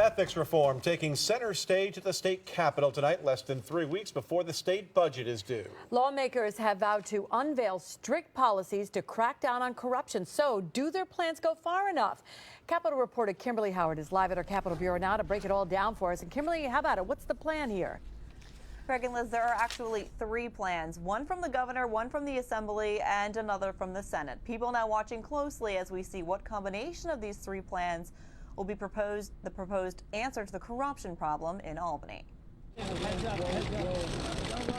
Ethics reform taking center stage at the state capitol tonight, less than 3 weeks before the state budget is due. Lawmakers have vowed to unveil strict policies to crack down on corruption. So, do their plans go far enough? Capitol reporter Kimberly Howard is live at our Capitol Bureau now to break it all down for us. And Kimberly, how about it? What's the plan here? Greg and Liz, there are actually 3 plans, one from the governor, one from the assembly, and another from the Senate. People now watching closely as we see what combination of these 3 plans will be the proposed answer to the corruption problem in Albany.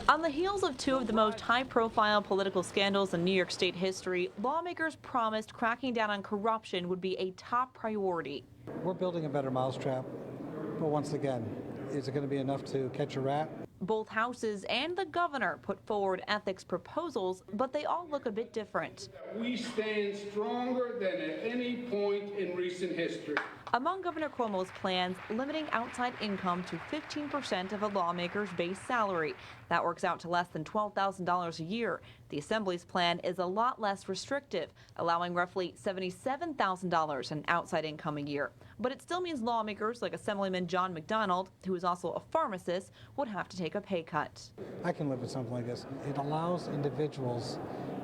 On the heels of 2 of the most high-profile political scandals in New York State history, lawmakers promised cracking down on corruption would be a top priority. We're building a better mousetrap, but once again, is it going to be enough to catch a rat? Both houses and the governor put forward ethics proposals, but they all look a bit different. We stand stronger than at any point in recent history. Among Governor Cuomo's plans, limiting outside income to 15% of a lawmaker's base salary. That works out to less than $12,000 a year. The Assembly's plan is a lot less restrictive, allowing roughly $77,000 in outside income a year. But it still means lawmakers like Assemblyman John McDonald, who is also a pharmacist, would have to take a pay cut. I can live with something like this. It allows individuals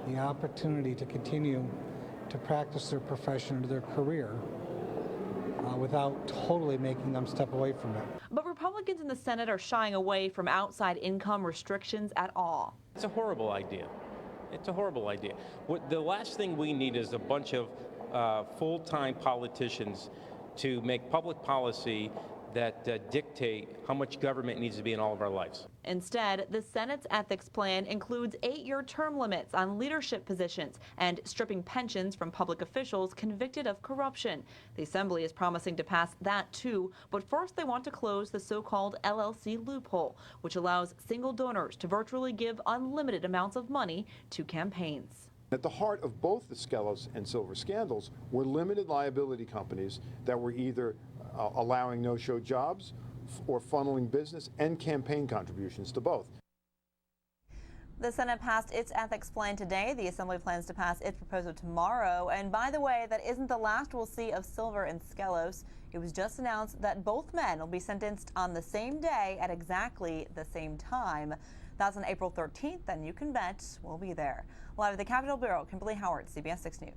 the opportunity to continue to practice their profession or their career without totally making them step away from it. But Republicans in the Senate are shying away from outside income restrictions at all. It's a horrible idea. It's a horrible idea. The last thing we need is a bunch of full-time politicians to make public policy that dictate how much government needs to be in all of our lives. Instead, the Senate's ethics plan includes 8-year term limits on leadership positions and stripping pensions from public officials convicted of corruption. The Assembly is promising to pass that too, but first they want to close the so-called LLC loophole, which allows single donors to virtually give unlimited amounts of money to campaigns. At the heart of both the Skelos and Silver scandals were limited liability companies that were either allowing no-show jobs or funneling business and campaign contributions to both. The Senate passed its ethics plan today. The Assembly plans to pass its proposal tomorrow. And by the way, that isn't the last we'll see of Silver and Skelos. It was just announced that both men will be sentenced on the same day at exactly the same time. That's on April 13th, and you can bet we'll be there. Live at the Capitol Bureau, Kimberly Howard, CBS 6 News.